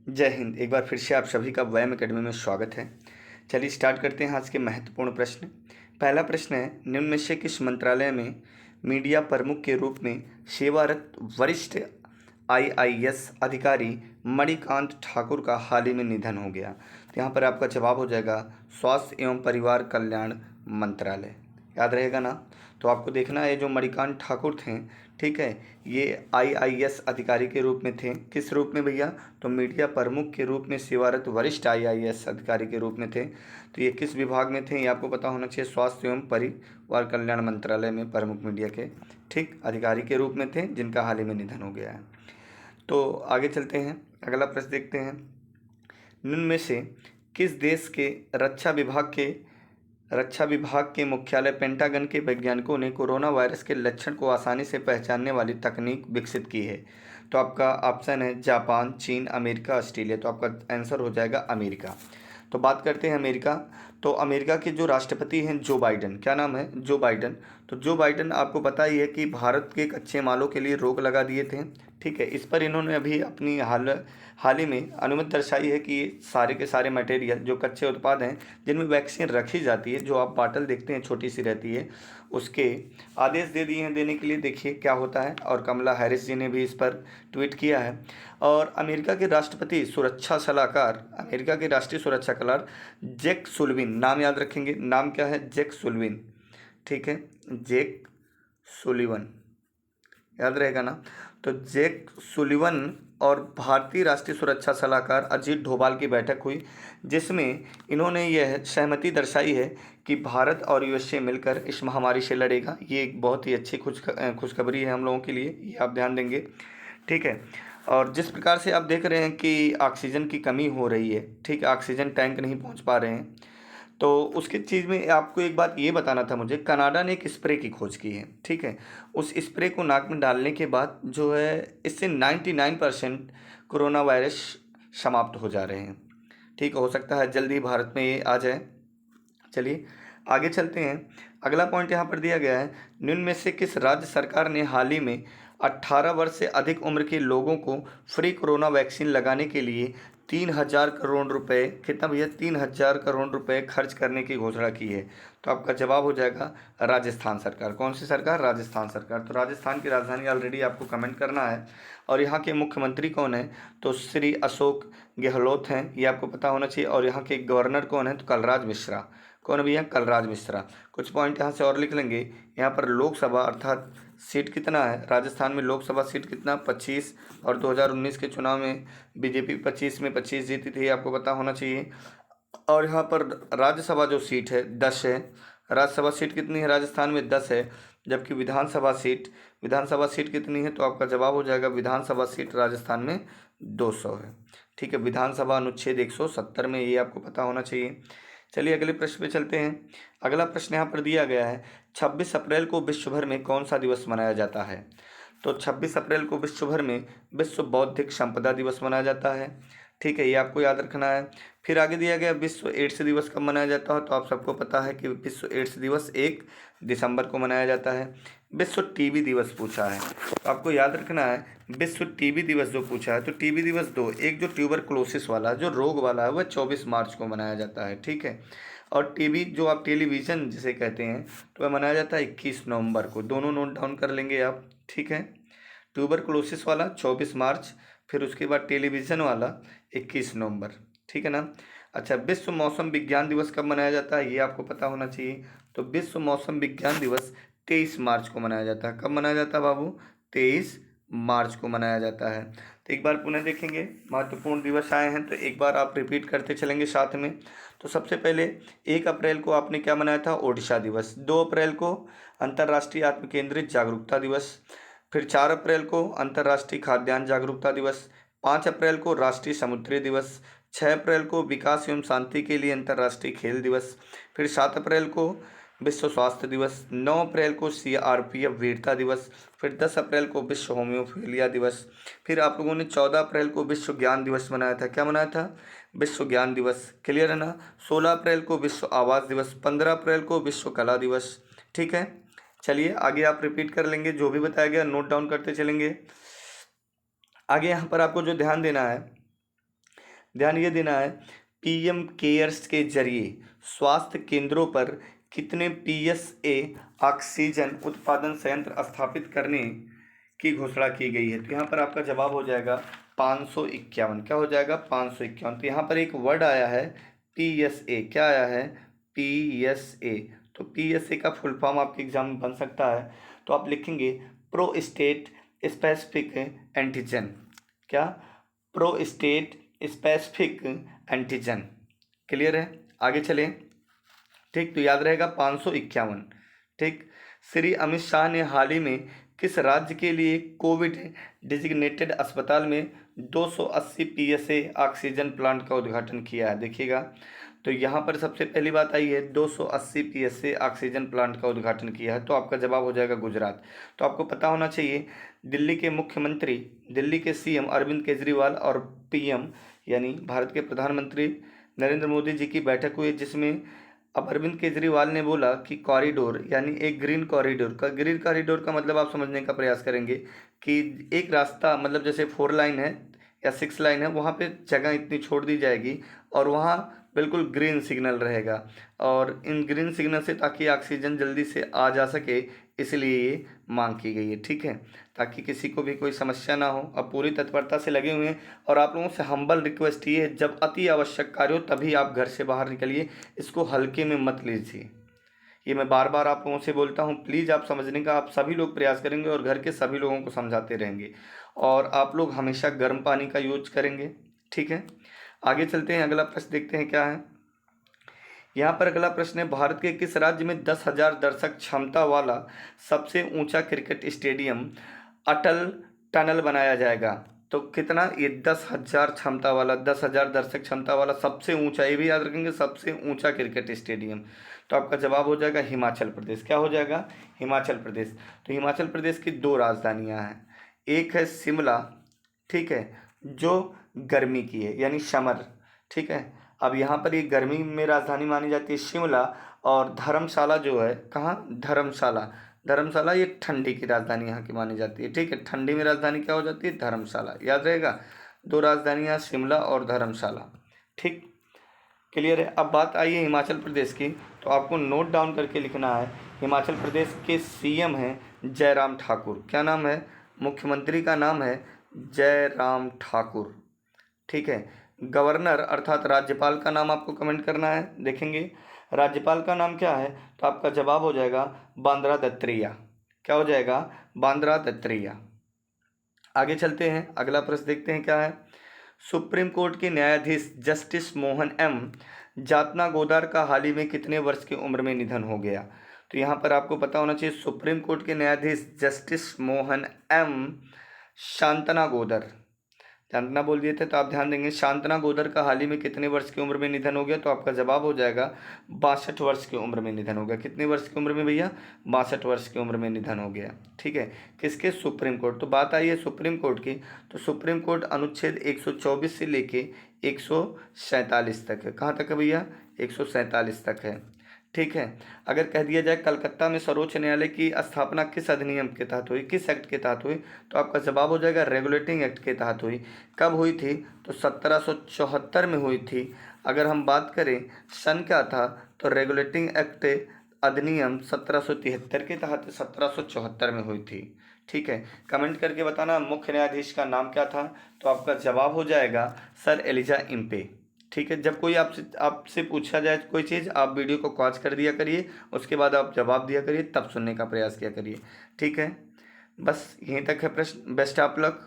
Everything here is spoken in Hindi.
जय हिंद। एक बार फिर से आप सभी का व्यायाम अकेडमी में स्वागत है। चलिए स्टार्ट करते हैं आज के महत्वपूर्ण प्रश्न। पहला प्रश्न है, निम्न में से किस मंत्रालय में मीडिया प्रमुख के रूप में सेवारत वरिष्ठ आईआईएस अधिकारी मणिकांत ठाकुर का हाल ही में निधन हो गया? तो यहाँ पर आपका जवाब हो जाएगा स्वास्थ्य एवं परिवार कल्याण मंत्रालय। याद रहेगा ना? तो आपको देखना है, जो मणिकांत ठाकुर थे, ठीक है, ये आईआईएस अधिकारी के रूप में थे। किस रूप में भैया? तो मीडिया प्रमुख के रूप में सेवारत वरिष्ठ आईआईएस अधिकारी के रूप में थे। तो ये किस विभाग में थे, ये आपको पता होना चाहिए। स्वास्थ्य एवं परिवार कल्याण मंत्रालय में प्रमुख मीडिया के, ठीक, अधिकारी के रूप में थे, जिनका हाल ही में निधन हो गया है। तो आगे चलते हैं, अगला प्रश्न देखते हैं। निम्न में से किस देश के रक्षा विभाग के मुख्यालय पेंटागन के वैज्ञानिकों ने कोरोना वायरस के लक्षण को आसानी से पहचानने वाली तकनीक विकसित की है? तो आपका ऑप्शन है जापान, चीन, अमेरिका, ऑस्ट्रेलिया। तो आपका आंसर हो जाएगा अमेरिका। तो बात करते हैं अमेरिका। तो अमेरिका के जो राष्ट्रपति हैं जो बाइडन, क्या नाम है? जो बाइडन। तो जो बाइडन, आपको पता ही है कि भारत के कच्चे मालों के लिए रोक लगा दिए थे, ठीक है। इस पर इन्होंने अभी अपनी हाल ही में अनुमति दर्शाई है कि सारे के सारे मटेरियल, जो कच्चे उत्पाद हैं जिनमें वैक्सीन रखी जाती है, जो आप बाटल देखते हैं छोटी सी रहती है, उसके आदेश दे दिए हैं देने के लिए। देखिए क्या होता है। और कमला हैरिस जी ने भी इस पर ट्वीट किया है। और अमेरिका के राष्ट्रपति सुरक्षा सलाहकार, अमेरिका के राष्ट्रीय सुरक्षा सलाहकार जैक सुल्विन, नाम याद रखेंगे, नाम क्या है? जैक सुल्विन, ठीक है, जैक सुलिवन, याद रहेगा ना? तो जैक सुलिवन और भारतीय राष्ट्रीय सुरक्षा सलाहकार अजीत डोभाल की बैठक हुई, जिसमें इन्होंने यह सहमति दर्शाई है कि भारत और यूएसए मिलकर इस महामारी से लड़ेगा। ये एक बहुत ही अच्छी खुशखबरी है हम लोगों के लिए, ये आप ध्यान देंगे, ठीक है। और जिस प्रकार से आप देख रहे हैं कि ऑक्सीजन की कमी हो रही है, ठीक है, ऑक्सीजन टैंक नहीं पहुंच पा रहे हैं, तो उसकी चीज़ में आपको एक बात ये बताना था मुझे। कनाडा ने एक स्प्रे की खोज की है, ठीक है। उस स्प्रे को नाक में डालने के बाद जो है, इससे 99% कोरोना वायरस समाप्त हो जा रहे हैं, ठीक। हो सकता है जल्दी भारत में ये आ जाए। चलिए आगे चलते हैं। अगला पॉइंट यहाँ पर दिया गया है, निम्न में से किस राज्य सरकार ने हाल ही में 18 वर्ष से अधिक उम्र के लोगों को फ्री कोरोना वैक्सीन लगाने के लिए 3,000 करोड़ रुपए, कितना भैया? 3,000 करोड़ रुपए खर्च करने की घोषणा की है? तो आपका जवाब हो जाएगा राजस्थान सरकार। कौन सी सरकार? राजस्थान सरकार। तो राजस्थान की राजधानी ऑलरेडी आपको कमेंट करना है। और यहाँ के मुख्यमंत्री कौन है? तो श्री अशोक गहलोत हैं, ये आपको पता होना चाहिए। और यहाँ के गवर्नर कौन है? तो कलराज मिश्रा। कौन भैया? कलराज मिश्रा। कुछ पॉइंट यहाँ से और लिख लेंगे। यहाँ पर लोकसभा अर्थात सीट कितना है राजस्थान में? लोकसभा सीट कितना? 25। और 2019 के चुनाव में बीजेपी 25 में 25 जीती थी, आपको पता होना चाहिए। और यहाँ पर राज्यसभा जो सीट है 10 है। राज्यसभा सीट कितनी है राजस्थान में? 10 है। जबकि विधानसभा सीट कितनी है? तो आपका जवाब हो जाएगा विधानसभा सीट राजस्थान में 200 है, ठीक है। विधानसभा अनुच्छेद 170 में, ये आपको पता होना चाहिए। चलिए अगले प्रश्न पे चलते हैं। अगला प्रश्न यहाँ पर दिया गया है, 26 अप्रैल को विश्व भर में कौन सा दिवस मनाया जाता है? तो 26 अप्रैल को विश्व भर में विश्व बौद्धिक संपदा दिवस मनाया जाता है, ठीक है, ये आपको याद रखना है। फिर आगे दिया गया विश्व एड्स दिवस कब मनाया जाता है? तो आप सबको पता है कि विश्व एड्स दिवस 1 दिसंबर को मनाया जाता है। विश्व टीबी दिवस पूछा है, तो आपको याद रखना है विश्व टीबी दिवस जो पूछा है, तो टीबी दिवस दो, एक जो ट्यूबरक्लोसिस वाला जो रोग वाला है वह 24 मार्च को मनाया जाता है, ठीक है। और टीबी जो आप टेलीविज़न जिसे कहते हैं, तो वह मनाया जाता है 21 नवंबर को। दोनों नोट डाउन कर लेंगे आप, ठीक है। ट्यूबरक्लोसिस वाला 24 मार्च, फिर उसके बाद टेलीविज़न वाला 21 नवंबर, ठीक है ना। अच्छा, विश्व मौसम विज्ञान दिवस कब मनाया जाता है? ये आपको पता होना चाहिए। तो विश्व मौसम विज्ञान दिवस 23 मार्च को मनाया जाता है। कब मनाया जाता है बाबू? 23 मार्च को मनाया जाता है। तो एक बार पुनः देखेंगे, महत्वपूर्ण दिवस आए हैं तो एक बार आप रिपीट करते चलेंगे साथ में। तो सबसे पहले 1 अप्रैल को आपने क्या मनाया था? ओडिशा दिवस। 2 अप्रैल को अंतर्राष्ट्रीय आत्म केंद्रित जागरूकता दिवस। फिर 4 अप्रैल को अंतर्राष्ट्रीय खाद्यान्न जागरूकता दिवस। 5 अप्रैल को राष्ट्रीय समुद्री दिवस। 6 अप्रैल को विकास एवं शांति के लिए अंतर्राष्ट्रीय खेल दिवस। फिर 7 अप्रैल को विश्व स्वास्थ्य दिवस। 9 अप्रैल को सीआरपीएफ वीरता दिवस। फिर 10 अप्रैल को विश्व होम्योफीलिया दिवस। फिर आप लोगों ने 14 अप्रैल को विश्व ज्ञान दिवस मनाया था। क्या मनाया था? विश्व ज्ञान दिवस। क्लियर है ना? 16 अप्रैल को विश्व आवास दिवस। 15 अप्रैल को विश्व कला दिवस, ठीक है। चलिए आगे आप रिपीट कर लेंगे, जो भी बताया गया नोट डाउन करते चलेंगे। आगे यहाँ पर आपको जो ध्यान देना है, ध्यान ये देना है, पीएम केयर्स के जरिए स्वास्थ्य केंद्रों पर कितने पीएसए ऑक्सीजन उत्पादन संयंत्र स्थापित करने की घोषणा की गई है। तो यहाँ पर आपका जवाब हो जाएगा 551। क्या हो जाएगा? 551। तो यहाँ पर एक वर्ड आया है पीएसए। क्या आया है? पीएसए। तो पीएसए का फुल फॉर्म आपके एग्जाम में बन सकता है, तो आप लिखेंगे प्रोस्टेट स्पेसिफिक एंटीजन। क्या? Prostate specific antigen. क्लियर है? आगे चलें। ठीक, तो याद रहेगा 551। ठीक, श्री अमित शाह ने हाल ही में किस राज्य के लिए कोविड डिजिग्नेटेड अस्पताल में 280 पीएसए ऑक्सीजन प्लांट का उद्घाटन किया है? देखिएगा, तो यहाँ पर सबसे पहली बात आई है 280 पीएसए ऑक्सीजन प्लांट का उद्घाटन किया है, तो आपका जवाब हो जाएगा गुजरात। तो आपको पता होना चाहिए, दिल्ली के मुख्यमंत्री, दिल्ली के सीएम अरविंद केजरीवाल और पीएम यानी भारत के प्रधानमंत्री नरेंद्र मोदी जी की बैठक हुई, जिसमें अब अरविंद केजरीवाल ने बोला कि कॉरिडोर यानी एक ग्रीन कॉरिडोर का मतलब आप समझने का प्रयास करेंगे कि एक रास्ता, मतलब जैसे 4 लाइन है या 6 लाइन है, वहाँ पे जगह इतनी छोड़ दी जाएगी और वहाँ बिल्कुल ग्रीन सिग्नल रहेगा, और इन ग्रीन सिग्नल से ताकि ऑक्सीजन जल्दी से आ जा सके, इसलिए ये मांग की गई है। ठीक है, ताकि किसी को भी कोई समस्या ना हो। अब पूरी तत्परता से लगे हुए हैं, और आप लोगों से हम्बल रिक्वेस्ट ये है, जब अति आवश्यक कार्य हो तभी आप घर से बाहर निकलिए, इसको हल्के में मत लीजिए। ये मैं बार बार आप लोगों से बोलता हूँ, प्लीज़ आप समझने का आप सभी लोग प्रयास करेंगे और घर के सभी लोगों को समझाते रहेंगे, और आप लोग हमेशा गर्म पानी का यूज करेंगे। ठीक है, आगे चलते हैं, अगला प्रश्न देखते हैं क्या है। यहाँ पर अगला प्रश्न है, भारत के किस राज्य में 10,000 दर्शक क्षमता वाला सबसे ऊंचा क्रिकेट स्टेडियम अटल टनल बनाया जाएगा? तो कितना? ये 10,000 क्षमता वाला, 10,000 दर्शक क्षमता वाला सबसे ऊंचा, ये भी याद रखेंगे, सबसे ऊंचा क्रिकेट स्टेडियम। तो आपका जवाब हो जाएगा हिमाचल प्रदेश। क्या हो जाएगा? हिमाचल प्रदेश। तो हिमाचल प्रदेश की 2 राजधानियाँ हैं, एक है शिमला, ठीक है, जो गर्मी की है यानी समर। ठीक है, अब यहाँ पर ये गर्मी में राजधानी मानी जाती है शिमला, और धर्मशाला जो है, कहाँ? धर्मशाला ये ठंडी की राजधानी यहाँ की मानी जाती है। ठीक है, ठंडी में राजधानी क्या हो जाती है? धर्मशाला। याद रहेगा, 2 राजधानियाँ शिमला और धर्मशाला। ठीक, क्लियर है? अब बात आई है हिमाचल प्रदेश की, तो आपको नोट डाउन करके लिखना है। हिमाचल प्रदेश के सीएम हैं जयराम ठाकुर। क्या नाम है? मुख्यमंत्री का नाम है जयराम ठाकुर। ठीक है, गवर्नर अर्थात राज्यपाल का नाम आपको कमेंट करना है। देखेंगे राज्यपाल का नाम क्या है, तो आपका जवाब हो जाएगा बांद्रा दत्तात्रेय। क्या हो जाएगा? बांद्रा दत्तात्रेय। आगे चलते हैं, अगला प्रश्न देखते हैं क्या है। सुप्रीम कोर्ट के न्यायाधीश जस्टिस मोहन एम जातनागोदर का हाल ही में कितने वर्ष की उम्र में निधन हो गया? तो यहाँ पर आपको पता होना चाहिए, सुप्रीम कोर्ट के न्यायाधीश जस्टिस मोहन एम शांतनागोदर, शांतना बोल दिए थे तो आप ध्यान देंगे, शांतनागोदर का हाल ही में कितने वर्ष की उम्र में निधन हो गया? तो आपका जवाब हो जाएगा 62 वर्ष की उम्र में निधन हो गया। कितने वर्ष की उम्र में भैया? 62 वर्ष की उम्र में निधन हो गया। ठीक है, किसके? Supreme court. तो बात आई है सुप्रीम कोर्ट की, तो सुप्रीम कोर्ट अनुच्छेद 124 से लेके 147 तक है। कहाँ तक है भैया? 147 तक है। ठीक है, अगर कह दिया जाए कलकत्ता में सर्वोच्च न्यायालय की स्थापना किस अधिनियम के तहत हुई, किस एक्ट के तहत हुई? तो आपका जवाब हो जाएगा रेगुलेटिंग एक्ट के तहत हुई। कब हुई थी? तो 1774 में हुई थी। अगर हम बात करें सन क्या था, तो रेगुलेटिंग एक्ट अधिनियम 1773 के तहत 1774 में हुई थी। ठीक है, कमेंट करके बताना मुख्य न्यायाधीश का नाम क्या था। तो आपका जवाब हो जाएगा सर एलिजा इम्पे। ठीक है, जब कोई आपसे पूछा जाए कोई चीज़, आप वीडियो को पॉज कर दिया करिए, उसके बाद आप जवाब दिया करिए, तब सुनने का प्रयास किया करिए। ठीक है, बस यहीं तक है प्रश्न। Best of luck.